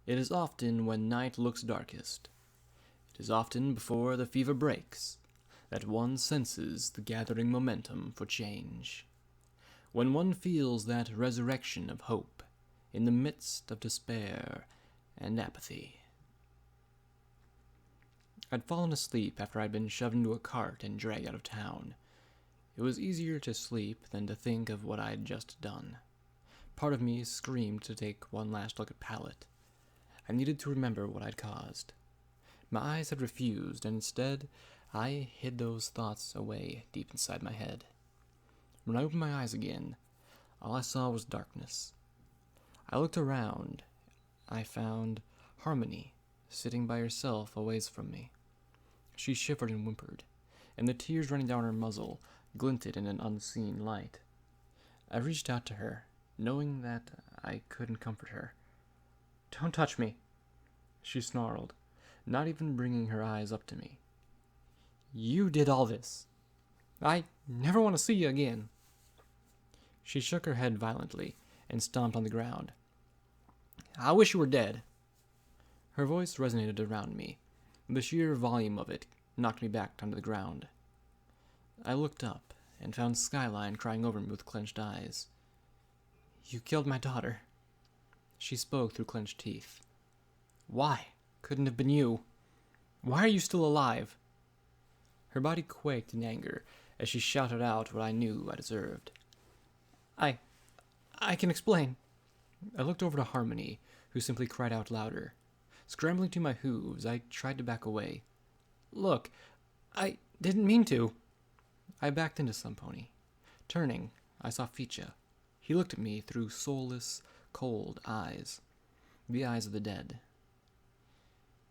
It is often when night looks darkest, it is often before the fever breaks, that one senses the gathering momentum for change. When one feels that resurrection of hope in the midst of despair and apathy. I'd fallen asleep after I'd been shoved into a cart and dragged out of town. It was easier to sleep than to think of what I'd just done. Part of me screamed to take one last look at Pallet. I needed to remember what I'd caused. My eyes had refused, and instead, I hid those thoughts away deep inside my head. When I opened my eyes again, all I saw was darkness. I looked around. I found Harmony sitting by herself a ways from me. She shivered and whimpered, and the tears running down her muzzle glinted in an unseen light. I reached out to her, knowing that I couldn't comfort her. "Don't touch me," she snarled, not even bringing her eyes up to me. "You did all this. I never want to see you again." She shook her head violently and stomped on the ground. "I wish you were dead." Her voice resonated around me. The sheer volume of it knocked me back down to the ground. I looked up and found Skyline crying over me with clenched eyes. "You killed my daughter." She spoke through clenched teeth. "Why? Couldn't have been you. Why are you still alive?" Her body quaked in anger as she shouted out what I knew I deserved. I can explain." I looked over to Harmony, who simply cried out louder. Scrambling to my hooves, I tried to back away. "Look, I didn't mean to." I backed into Sunpony. Turning, I saw Ficha. He looked at me through soulless, cold eyes. The eyes of the dead.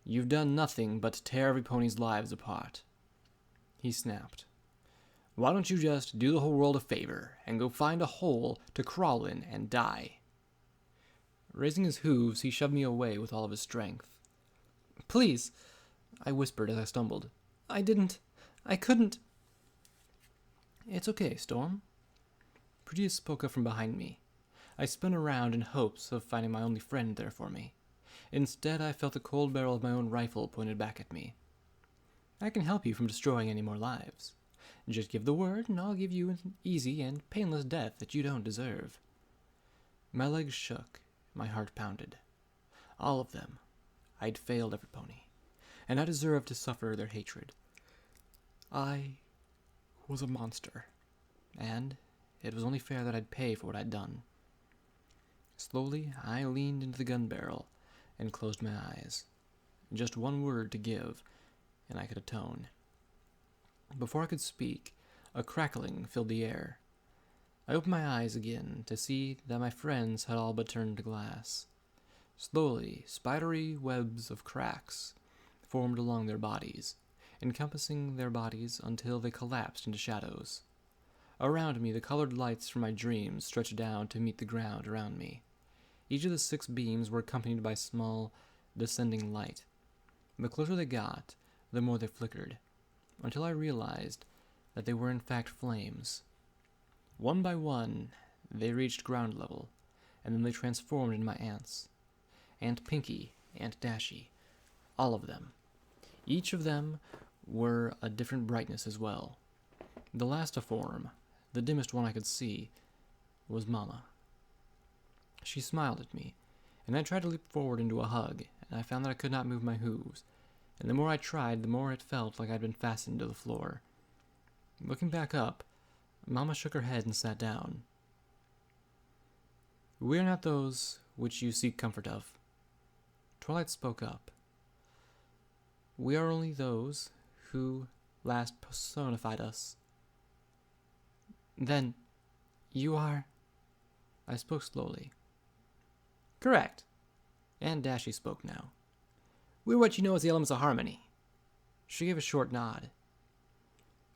"You've done nothing but tear every pony's lives apart," he snapped. "Why don't you just do the whole world a favor and go find a hole to crawl in and die?" Raising his hooves, he shoved me away with all of his strength. "Please," I whispered as I stumbled. I couldn't." "It's okay, Storm." Proteus spoke up from behind me. I spun around in hopes of finding my only friend there for me. Instead, I felt the cold barrel of my own rifle pointed back at me. "I can help you from destroying any more lives. Just give the word, and I'll give you an easy and painless death that you don't deserve." My legs shook, my heart pounded. All of them. I'd failed every pony, and I deserved to suffer their hatred. I was a monster, and it was only fair that I'd pay for what I'd done. Slowly, I leaned into the gun barrel and closed my eyes. Just one word to give, and I could atone. Before I could speak, a crackling filled the air. I opened my eyes again to see that my friends had all but turned to glass. Slowly, spidery webs of cracks formed along their bodies, encompassing their bodies until they collapsed into shadows. Around me, the colored lights from my dreams stretched down to meet the ground around me. Each of the 6 beams were accompanied by small, descending light. The closer they got, the more they flickered, until I realized that they were in fact flames. One by one, they reached ground level, and then they transformed into my aunts. Aunt Pinky, Aunt Dashy, all of them. Each of them were a different brightness as well. The last to form, the dimmest one I could see, was Mama. She smiled at me, and I tried to leap forward into a hug, and I found that I could not move my hooves, and the more I tried, the more it felt like I'd been fastened to the floor. Looking back up, Mama shook her head and sat down. "We are not those which you seek comfort of." Twilight spoke up. "We are only those who last personified us." "Then, you are—" I spoke slowly. "Correct." Aunt Dashy spoke now. "We're what you know as the elements of harmony." She gave a short nod.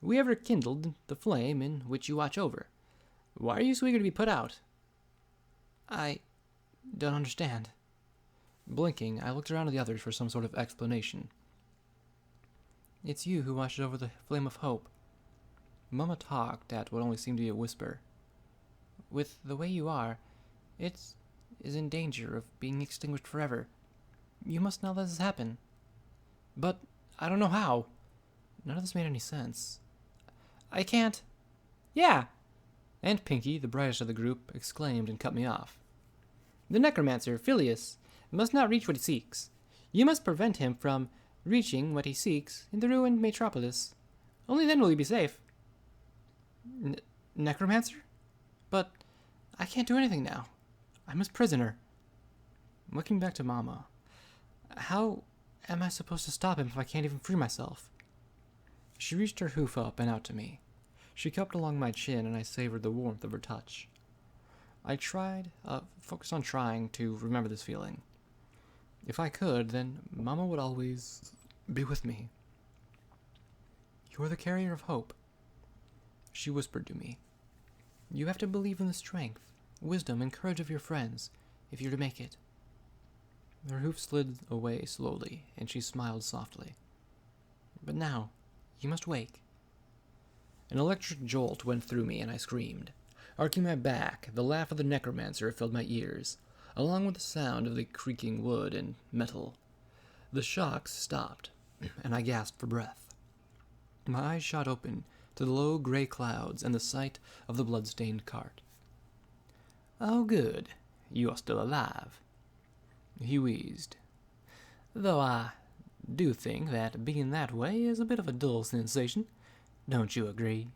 "We ever kindled the flame in which you watch over. Why are you so eager to be put out?" "I don't understand." Blinking, I looked around at the others for some sort of explanation. "It's you who watches over the flame of hope." Mama talked at what only seemed to be a whisper. "With the way you are, it is in danger of being extinguished forever. You must not let this happen. But I don't know how. None of this made any sense. I can't. Yeah! Aunt Pinky, the brightest of the group, exclaimed and cut me off. The necromancer, Phileas, must not reach what he seeks. You must prevent him from reaching what he seeks in the ruined metropolis. Only then will he be safe. Necromancer? But I can't do anything now. I'm his prisoner. Looking back to Mama, how am I supposed to stop him if I can't even free myself? She reached her hoof up and out to me. She cupped along my chin, and I savored the warmth of her touch. I focused on trying to remember this feeling. If I could, then Mama would always be with me. You are the carrier of hope. She whispered to me. You have to believe in the strength, wisdom, and courage of your friends if you're to make it. Her hoof slid away slowly, and she smiled softly. But now, you must wake. An electric jolt went through me, and I screamed. Arcing my back, the laugh of the necromancer filled my ears, along with the sound of the creaking wood and metal. The shocks stopped, and I gasped for breath. My eyes shot open to the low gray clouds and the sight of the blood-stained cart. Oh, good. You are still alive. He wheezed. Though I do think that being that way is a bit of a dull sensation. Don't you agree?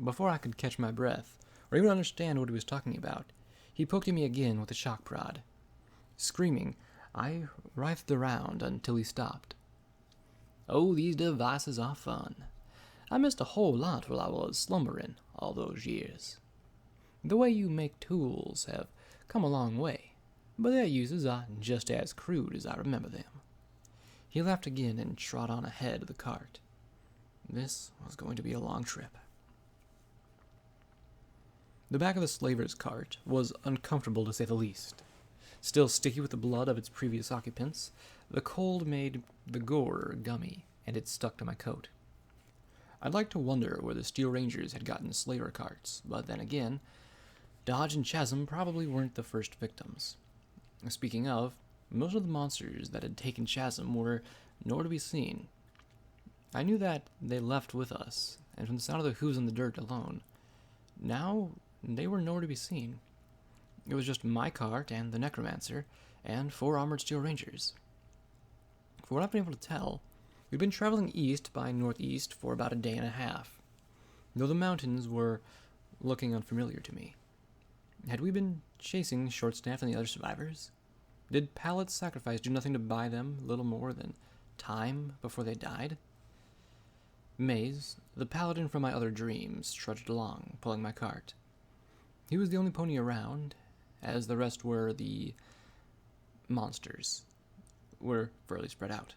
Before I could catch my breath, or even understand what he was talking about, he poked at me again with a shock prod. Screaming, I writhed around until he stopped. Oh, these devices are fun. I missed a whole lot while I was slumbering all those years. The way you make tools have come a long way, but their uses are just as crude as I remember them. He laughed again and trod on ahead of the cart. This was going to be a long trip. The back of the slaver's cart was uncomfortable to say the least. Still sticky with the blood of its previous occupants, the cold made the gore gummy, and it stuck to my coat. I'd like to wonder where the Steel Rangers had gotten slaver carts, but then again, Dodge and Chasm probably weren't the first victims. Speaking of, most of the monsters that had taken Chasm were nowhere to be seen. I knew that they left with us, and from the sound of the hooves on the dirt alone, now they were nowhere to be seen. It was just my cart and the necromancer, and 4 armored Steel Rangers. For what I've been able to tell, we'd been traveling east by northeast for about a day and a half, though the mountains were looking unfamiliar to me. Had we been chasing Shortstaff and the other survivors? Did Pallet's sacrifice do nothing to buy them little more than time before they died? Maze, the paladin from my other dreams, trudged along, pulling my cart. He was the only pony around, as the rest were the monsters, were fairly spread out.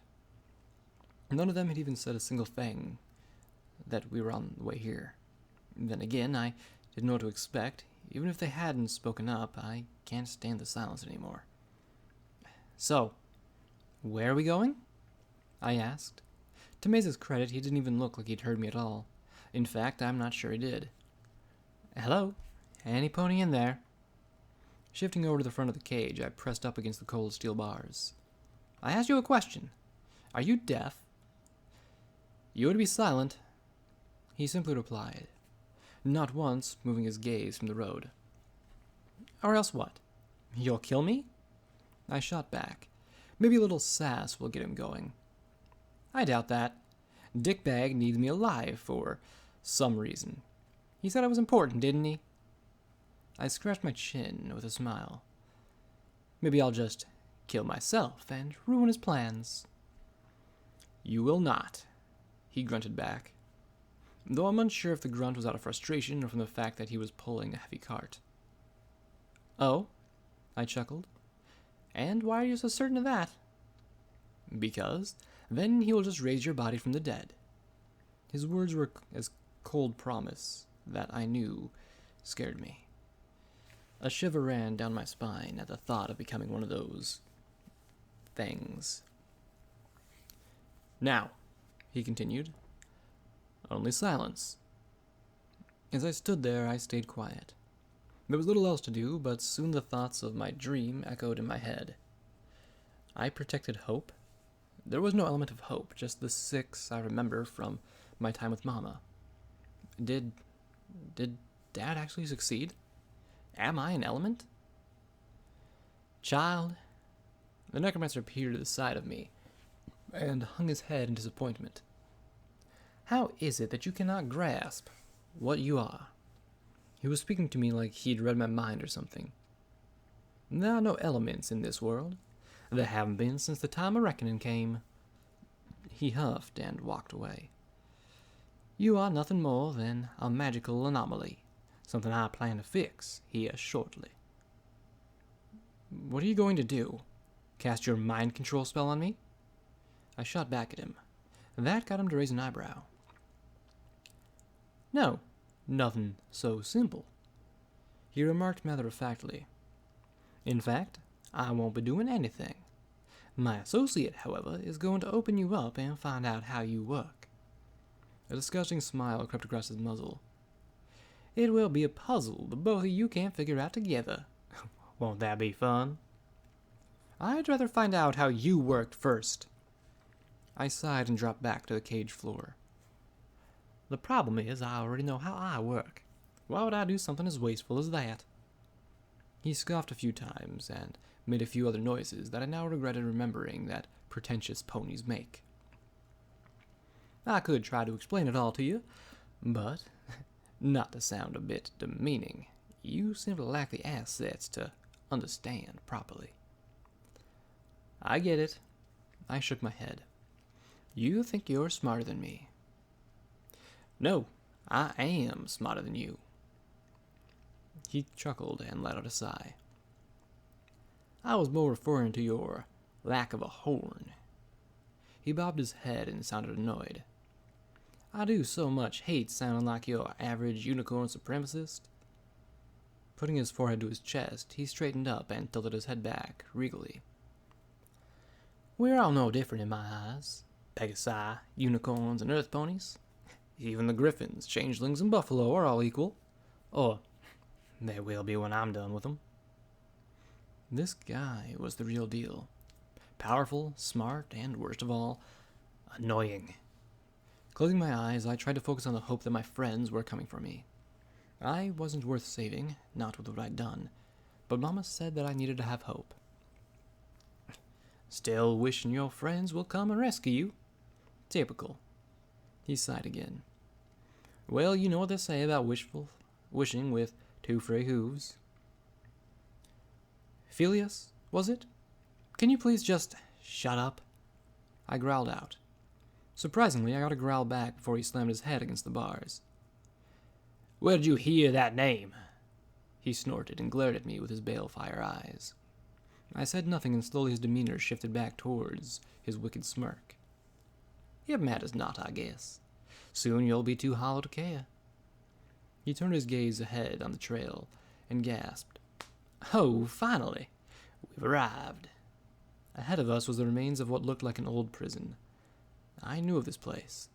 None of them had even said a single thing that we were on the way here. Then again, I didn't know what to expect. Even if they hadn't spoken up, I can't stand the silence anymore. So, where are we going? I asked. To Maze's credit, he didn't even look like he'd heard me at all. In fact, I'm not sure he did. Hello? Any pony in there? Shifting over to the front of the cage, I pressed up against the cold steel bars. I asked you a question. Are you deaf? You would be silent. He simply replied, not once moving his gaze from the road. Or else what? You'll kill me? I shot back. Maybe a little sass will get him going. I doubt that. Dickbag needs me alive for some reason. He said I was important, didn't he? I scratched my chin with a smile. Maybe I'll just kill myself and ruin his plans. You will not, he grunted back, though I'm unsure if the grunt was out of frustration or from the fact that he was pulling a heavy cart. Oh? I chuckled. And why are you so certain of that? Because then he will just raise your body from the dead. His words were as cold promise that I knew scared me. A shiver ran down my spine at the thought of becoming one of those things. Now, he continued, only silence. As I stood there, I stayed quiet. There was little else to do, but soon the thoughts of my dream echoed in my head. I protected Hope? There was no element of hope, just the 6 I remember from my time with Mama. Did Dad actually succeed? Am I an element? Child. The necromancer peered to the side of me and hung his head in disappointment. How is it that you cannot grasp what you are? He was speaking to me like he'd read my mind or something. There are no elements in this world. There haven't been since the time of reckoning came. He huffed and walked away. You are nothing more than a magical anomaly, something I plan to fix here shortly. What are you going to do? Cast your mind control spell on me? I shot back at him. That got him to raise an eyebrow. No, nothing so simple, he remarked matter-of-factly. In fact, I won't be doing anything. My associate, however, is going to open you up and find out how you work. A disgusting smile crept across his muzzle. It will be a puzzle the both of you can't figure out together. Won't that be fun? I'd rather find out how you worked first. I sighed and dropped back to the cage floor. The problem is I already know how I work. Why would I do something as wasteful as that? He scoffed a few times and made a few other noises that I now regretted remembering that pretentious ponies make. I could try to explain it all to you, but, not to sound a bit demeaning, you simply lack the assets to understand properly. I get it. I shook my head. You think you're smarter than me. No, I am smarter than you. He chuckled and let out a sigh. I was more referring to your lack of a horn. He bobbed his head and sounded annoyed. I do so much hate sounding like your average unicorn supremacist. Putting his forehead to his chest, he straightened up and tilted his head back, regally. We're all no different in my eyes. Pegasi, unicorns, and earth ponies. Even the griffins, changelings, and buffalo are all equal. Or, they will be when I'm done with them. This guy was the real deal. Powerful, smart, and, worst of all, annoying. Closing my eyes, I tried to focus on the hope that my friends were coming for me. I wasn't worth saving, not with what I'd done, but Mama said that I needed to have hope. Still wishing your friends will come and rescue you? Typical. He sighed again. Well, you know what they say about wishing with 2 free hooves. Phileas, was it? Can you please just shut up? I growled out. Surprisingly, I got a growl back before he slammed his head against the bars. Where did you hear that name? He snorted and glared at me with his balefire eyes. I said nothing, and slowly his demeanor shifted back towards his wicked smirk. It matters not, I guess. Soon you'll be too hollow to care. He turned his gaze ahead on the trail and gasped. Oh, finally! We've arrived. Ahead of us was the remains of what looked like an old prison. I knew of this place.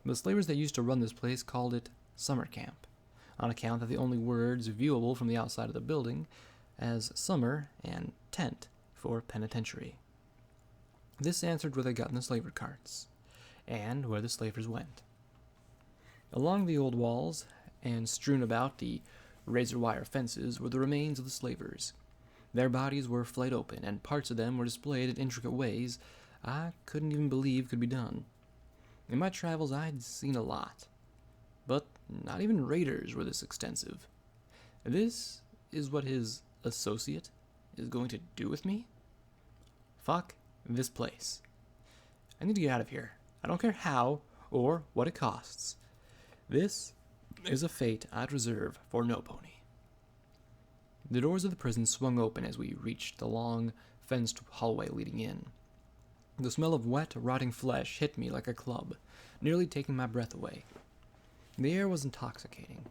The slavers that used to run this place called it summer camp, on account that the only words viewable from the outside of the building as summer and tent for penitentiary. This answered where they got in the slaver carts, and where the slavers went. Along the old walls, and strewn about the razor-wire fences, were the remains of the slavers. Their bodies were flayed open, and parts of them were displayed in intricate ways I couldn't even believe could be done. In my travels, I'd seen a lot, but not even raiders were this extensive. This is what his associate is going to do with me? Fuck this place. I need to get out of here. I don't care how or what it costs. This is a fate I'd reserve for no pony. The doors of the prison swung open as we reached the long, fenced hallway leading in. The smell of wet, rotting flesh hit me like a club, nearly taking my breath away. The air was intoxicating,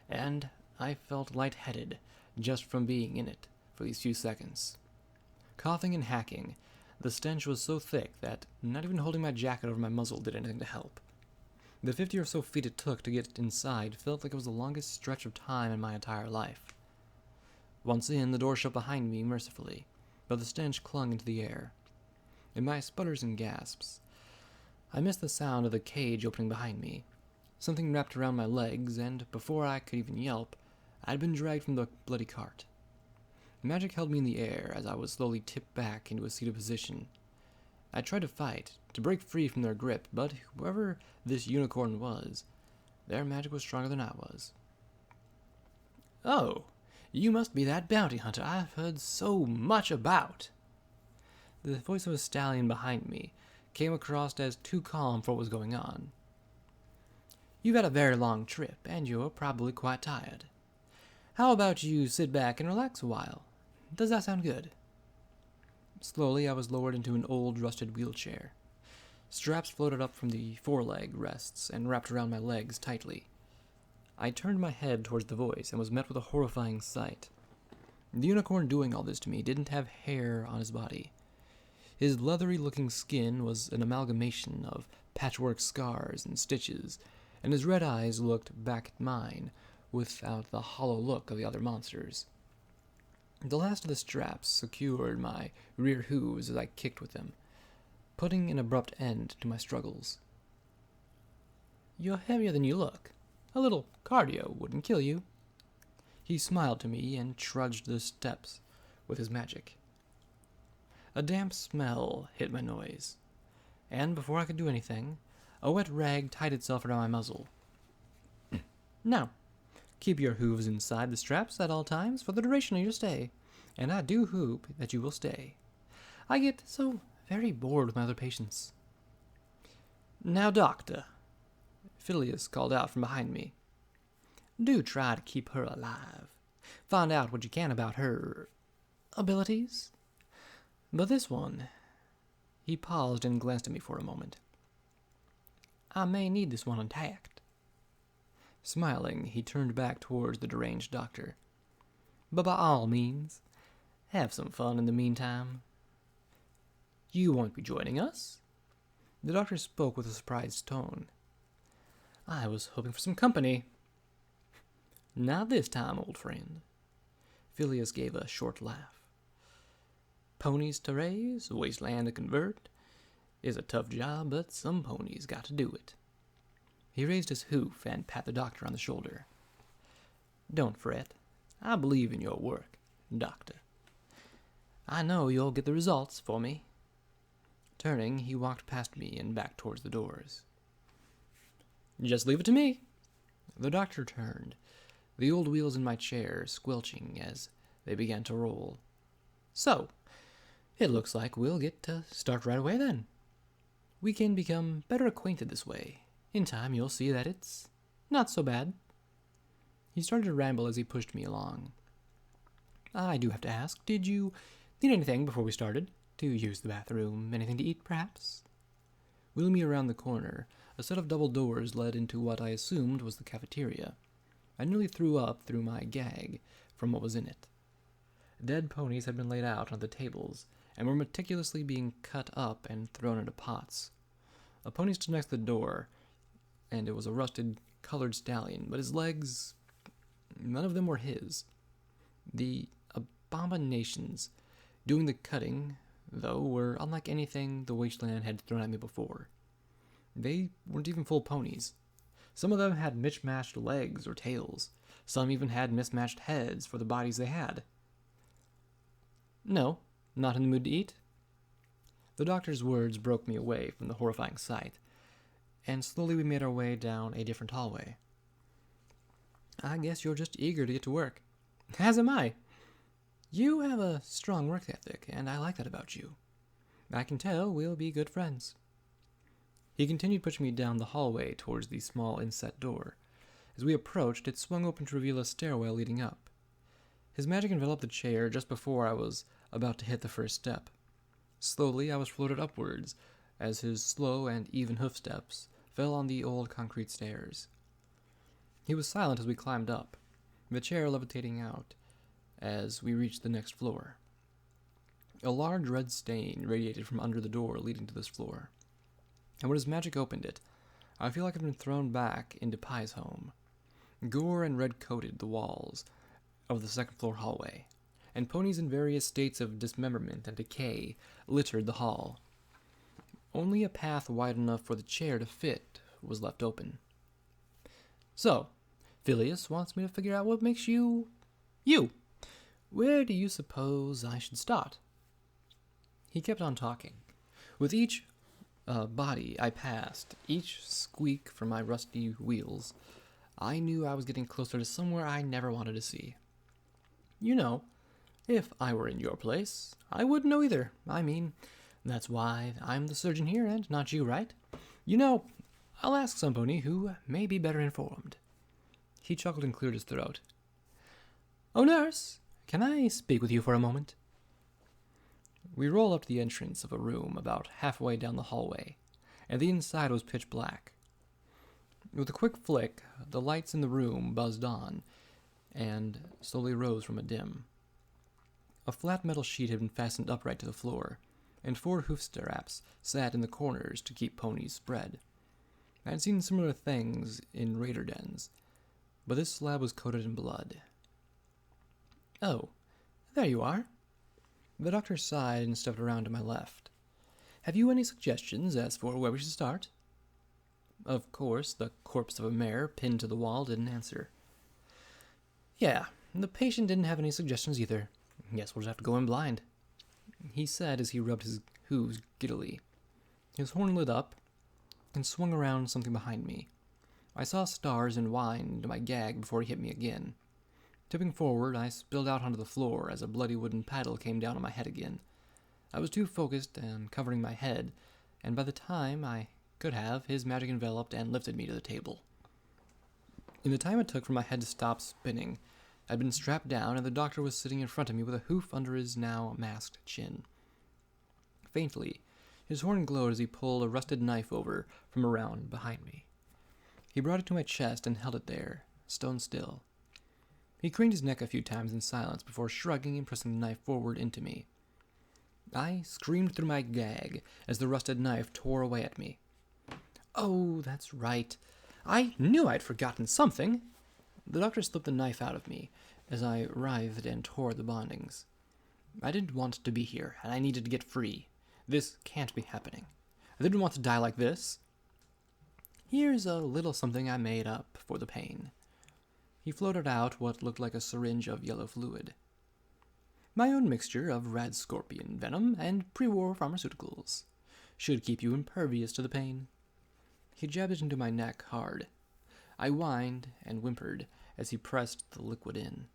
and I felt lightheaded just from being in it for these few seconds. Coughing and hacking, the stench was so thick that not even holding my jacket over my muzzle did anything to help. The 50 or so feet it took to get inside felt like it was the longest stretch of time in my entire life. Once in, the door shut behind me mercifully, but the stench clung into the air. in my sputters and gasps. I missed the sound of the cage opening behind me. Something wrapped around my legs, and before I could even yelp, I'd been dragged from the bloody cart. Magic held me in the air as I was slowly tipped back into a seated position. I tried to fight, to break free from their grip, but whoever this unicorn was, their magic was stronger than I was. "Oh, you must be that bounty hunter I've heard so much about." The voice of a stallion behind me came across as too calm for what was going on. "You've had a very long trip, and you're probably quite tired. How about you sit back and relax a while? Does that sound good?" Slowly, I was lowered into an old, rusted wheelchair. Straps floated up from the foreleg rests and wrapped around my legs tightly. I turned my head towards the voice and was met with a horrifying sight. The unicorn doing all this to me didn't have hair on his body. His leathery-looking skin was an amalgamation of patchwork scars and stitches, and his red eyes looked back at mine without the hollow look of the other monsters. The last of the straps secured my rear hooves as I kicked with them, putting an abrupt end to my struggles. "You're heavier than you look. A little cardio wouldn't kill you." He smiled to me and trudged the steps with his magic. A damp smell hit my nose, and before I could do anything, a wet rag tied itself around my muzzle. "Now, keep your hooves inside the straps at all times for the duration of your stay, and I do hope that you will stay. I get so very bored with my other patients." "Now, Doctor," Phileas called out from behind me, "do try to keep her alive. Find out what you can about her abilities. But this one," he paused and glanced at me for a moment, "I may need this one intact." Smiling, he turned back towards the deranged doctor. "But by all means, have some fun in the meantime." "You won't be joining us?" The doctor spoke with a surprised tone. "I was hoping for some company." "Not this time, old friend." Phileas gave a short laugh. "Ponies to raise, wasteland to convert, is a tough job, but some ponies got to do it." He raised his hoof and pat the doctor on the shoulder. "Don't fret. I believe in your work, Doctor. I know you'll get the results for me." Turning, he walked past me and back towards the doors. "Just leave it to me." The doctor turned, the old wheels in my chair squelching as they began to roll. "So, it looks like we'll get to start right away then. We can become better acquainted this way. In time, you'll see that it's not so bad." He started to ramble as he pushed me along. "I do have to ask, did you need anything before we started? To use the bathroom? Anything to eat, perhaps?" Wheeling me around the corner, a set of double doors led into what I assumed was the cafeteria. I nearly threw up through my gag from what was in it. Dead ponies had been laid out on the tables and were meticulously being cut up and thrown into pots. A pony stood next to the door, and it was a rusted, colored stallion, but his legs, none of them were his. The abominations doing the cutting, though, were unlike anything the wasteland had thrown at me before. They weren't even full ponies. Some of them had mismatched legs or tails. Some even had mismatched heads for the bodies they had. "No, not in the mood to eat?" The doctor's words broke me away from the horrifying sight, and slowly we made our way down a different hallway. "I guess you're just eager to get to work." "As am I. You have a strong work ethic, and I like that about you. I can tell we'll be good friends." He continued pushing me down the hallway towards the small inset door. As we approached, it swung open to reveal a stairwell leading up. His magic enveloped the chair just before I was about to hit the first step. Slowly, I was floated upwards as his slow and even hoofsteps fell on the old concrete stairs. He was silent as we climbed up, the chair levitating out as we reached the next floor. A large red stain radiated from under the door leading to this floor, and when his magic opened it, I feel like I've been thrown back into Pie's home. Gore and red coated the walls of the second-floor hallway, and ponies in various states of dismemberment and decay littered the hall. Only a path wide enough for the chair to fit was left open. So, Phileas wants me to figure out what makes you, you. Where do you suppose I should start? He kept on talking. With each body I passed, each squeak from my rusty wheels, I knew I was getting closer to somewhere I never wanted to see. You know, if I were in your place, I wouldn't know either. I mean, that's why I'm the surgeon here and not you, right? You know, I'll ask somebody who may be better informed. He chuckled and cleared his throat. Oh, nurse, can I speak with you for a moment? We rolled up to the entrance of a room about halfway down the hallway, and the inside was pitch black. With a quick flick, the lights in the room buzzed on, and slowly rose from a dim. A flat metal sheet had been fastened upright to the floor, and 4 hoof straps sat in the corners to keep ponies spread. I had seen similar things in raider dens, but this slab was coated in blood. Oh, there you are. The doctor sighed and stepped around to my left. Have you any suggestions as for where we should start? Of course, the corpse of a mare pinned to the wall didn't answer. Yeah, the patient didn't have any suggestions either. Guess we'll just have to go in blind, he said as he rubbed his hooves giddily. His horn lit up and swung around something behind me. I saw stars and whined into my gag before he hit me again. Tipping forward, I spilled out onto the floor as a bloody wooden paddle came down on my head again. I was too focused on covering my head, and by the time I could have, his magic enveloped and lifted me to the table. In the time it took for my head to stop spinning, I'd been strapped down, and the doctor was sitting in front of me with a hoof under his now masked chin. Faintly, his horn glowed as he pulled a rusted knife over from around behind me. He brought it to my chest and held it there, stone still. He craned his neck a few times in silence before shrugging and pressing the knife forward into me. I screamed through my gag as the rusted knife tore away at me. Oh, that's right. I knew I'd forgotten something. The doctor slipped the knife out of me as I writhed and tore the bindings. I didn't want to be here, and I needed to get free. This can't be happening. I didn't want to die like this. Here's a little something I made up for the pain. He floated out what looked like a syringe of yellow fluid. My own mixture of rad scorpion venom and pre-war pharmaceuticals. Should keep you impervious to the pain. He jabbed it into my neck hard. I whined and whimpered as he pressed the liquid in.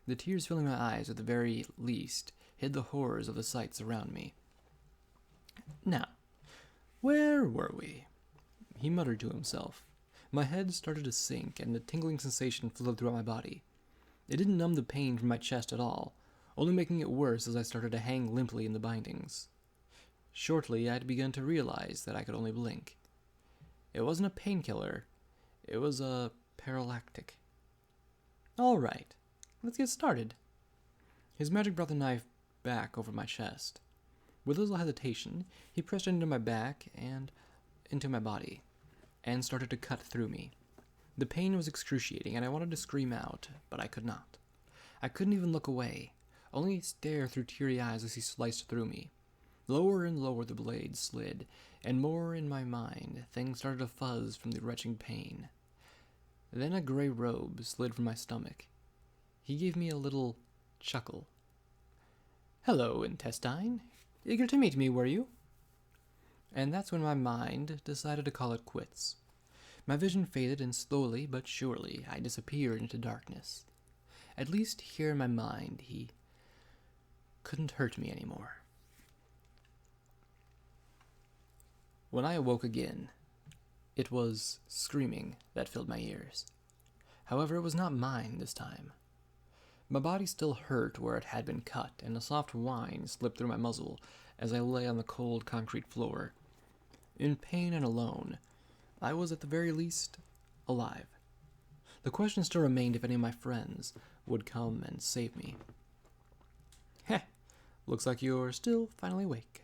The tears filling my eyes at the very least hid the horrors of the sights around me. Now, where were we? He muttered to himself. My head started to sink, and a tingling sensation flowed throughout my body. It didn't numb the pain from my chest at all, only making it worse as I started to hang limply in the bindings. Shortly, I had begun to realize that I could only blink. It wasn't a painkiller. It was a paralactic. All right, let's get started. His magic brought the knife back over my chest. With little hesitation, he pressed it into my back and into my body, and started to cut through me. The pain was excruciating, and I wanted to scream out, but I could not. I couldn't even look away, only stare through teary eyes as he sliced through me. Lower and lower the blade slid, and more in my mind, things started to fuzz from the retching pain. Then a gray robe slid from my stomach. He gave me a little chuckle. Hello, intestine. Eager to meet me, were you? And that's when my mind decided to call it quits. My vision faded, and slowly but surely I disappeared into darkness. At least here in my mind, he couldn't hurt me anymore. When I awoke again, it was screaming that filled my ears. However, it was not mine this time. My body still hurt where it had been cut, and a soft whine slipped through my muzzle as I lay on the cold concrete floor. In pain and alone, I was at the very least alive. The question still remained if any of my friends would come and save me. Heh, looks like you're still finally awake.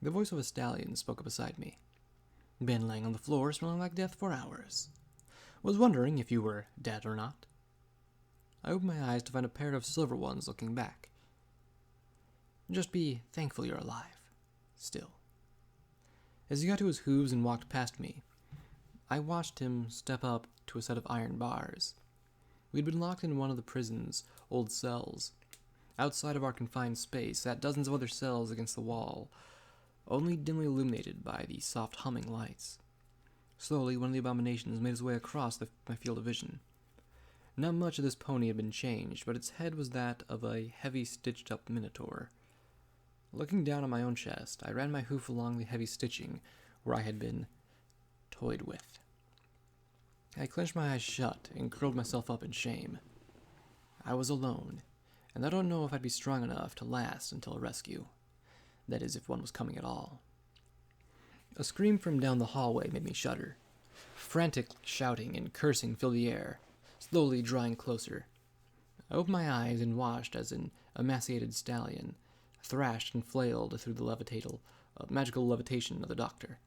The voice of a stallion spoke up beside me. Been laying on the floor smelling like death for hours. Was wondering if you were dead or not. I opened my eyes to find a pair of silver ones looking back. Just be thankful you're alive. Still. As he got to his hooves and walked past me, I watched him step up to a set of iron bars. We'd been locked in one of the prison's old cells. Outside of our confined space sat dozens of other cells against the wall, only dimly illuminated by the soft humming lights. Slowly, one of the abominations made his way across my field of vision. Not much of this pony had been changed, but its head was that of a heavy stitched-up minotaur. Looking down on my own chest, I ran my hoof along the heavy stitching where I had been toyed with. I clenched my eyes shut and curled myself up in shame. I was alone, and I don't know if I'd be strong enough to last until a rescue. That is, if one was coming at all. A scream from down the hallway made me shudder. Frantic shouting and cursing filled the air, slowly drawing closer. I opened my eyes and watched as an emaciated stallion thrashed and flailed through the magical levitation of the doctor.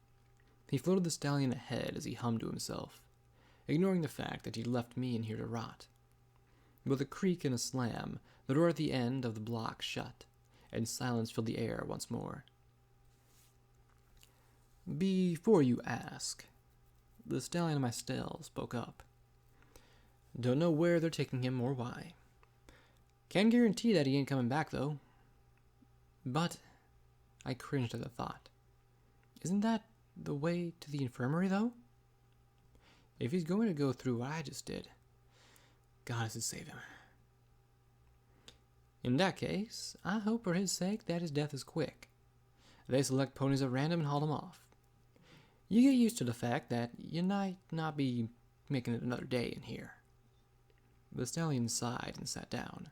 He floated the stallion ahead as he hummed to himself, ignoring the fact that he'd left me in here to rot. With a creak and a slam, the door at the end of the block shut, and silence filled the air once more. "Before you ask," the stallion in my stall spoke up. "Don't know where they're taking him or why. Can guarantee that he ain't coming back, though." But I cringed at the thought. Isn't that the way to the infirmary, though? If he's going to go through what I just did, God has to save him. In that case, I hope for his sake that his death is quick. They select ponies at random and haul them off. You get used to the fact that you might not be making it another day in here. The stallion sighed and sat down.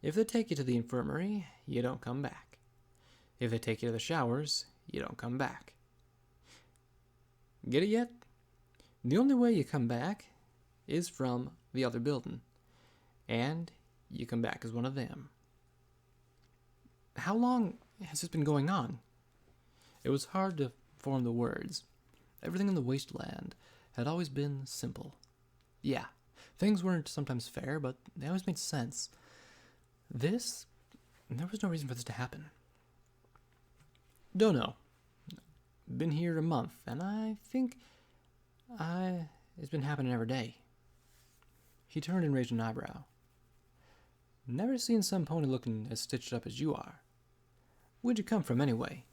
If they take you to the infirmary, you don't come back. If they take you to the showers, you don't come back. Get it yet? The only way you come back is from the other building, and you come back as one of them. How long has this been going on? It was hard to form the words. Everything in the wasteland had always been simple. Yeah, things weren't sometimes fair, but they always made sense. There was no reason for this to happen. Don't know. Been here a month, and I think it's been happening every day. He turned and raised an eyebrow. Never seen some pony looking as stitched up as you are. Where'd you come from, anyway?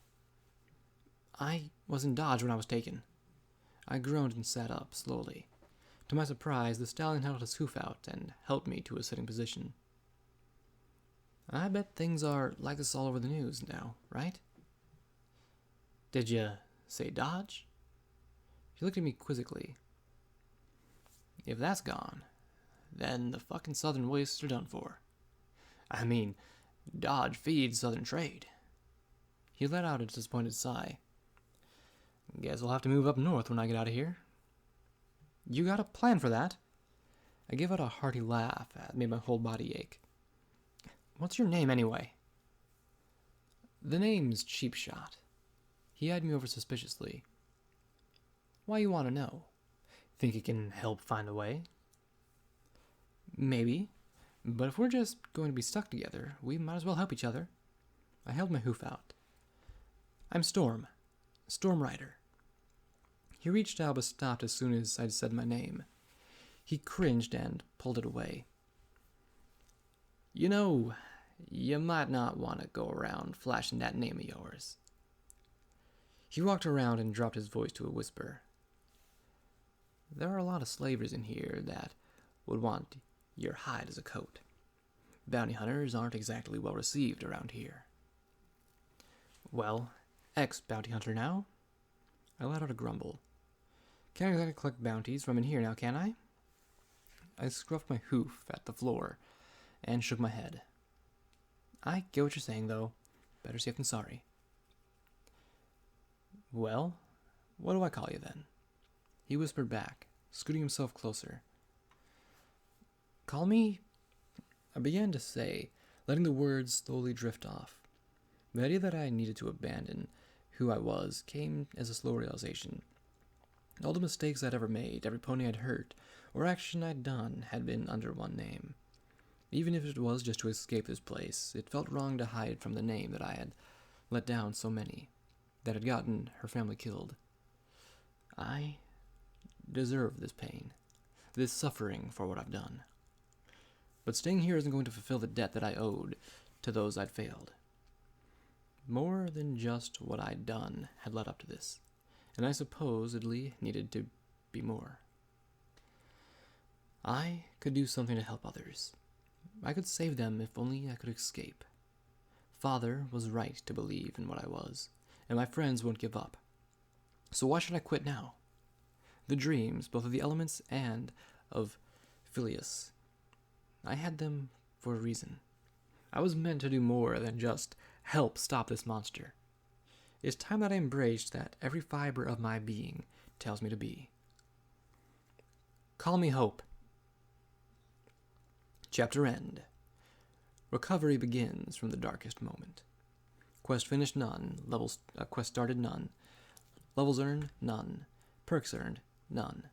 I was in Dodge when I was taken. I groaned and sat up, slowly. To my surprise, the stallion held his hoof out and helped me to a sitting position. I bet things are like this all over the news now, right? Did you say Dodge? He looked at me quizzically. If that's gone, then the fucking southern wastes are done for. I mean, Dodge feeds southern trade. He let out a disappointed sigh. Guess I'll have to move up north when I get out of here. You got a plan for that? I gave out a hearty laugh that made my whole body ache. What's your name, anyway? The name's Cheap Shot. He eyed me over suspiciously. Why you want to know? Think you can help find a way? Maybe, but if we're just going to be stuck together, we might as well help each other. I held my hoof out. I'm Storm Rider. He reached out but stopped as soon as I'd said my name. He cringed and pulled it away. You know, you might not want to go around flashing that name of yours. He walked around and dropped his voice to a whisper. There are a lot of slavers in here that would want your hide as a coat. Bounty hunters aren't exactly well received around here. Well, ex-bounty hunter now? I let out a grumble. Can't exactly collect bounties from in here now, can I? I scruffed my hoof at the floor and shook my head. I get what you're saying, though. Better safe than sorry. Well, what do I call you then? He whispered back, scooting himself closer. Call me... I began to say, letting the words slowly drift off. The idea that I needed to abandon who I was came as a slow realization. All the mistakes I'd ever made, every pony I'd hurt, or action I'd done had been under one name. Even if it was just to escape this place, it felt wrong to hide from the name that I had let down so many. that had gotten her family killed. I deserve this pain, this suffering for what I've done. But staying here isn't going to fulfill the debt that I owed to those I'd failed. More than just what I'd done had led up to this, and I supposedly needed to be more. I could do something to help others. I could save them if only I could escape. Father was right to believe in what I was, and my friends won't give up. So why should I quit now? The dreams, both of the elements and of Phileas, I had them for a reason. I was meant to do more than just help stop this monster. It's time that I embraced that every fiber of my being tells me to be. Call me Hope. Chapter end. Recovery begins from the darkest moment. Quest finished, none. Quest started, none. Levels earned, none. Perks earned, none.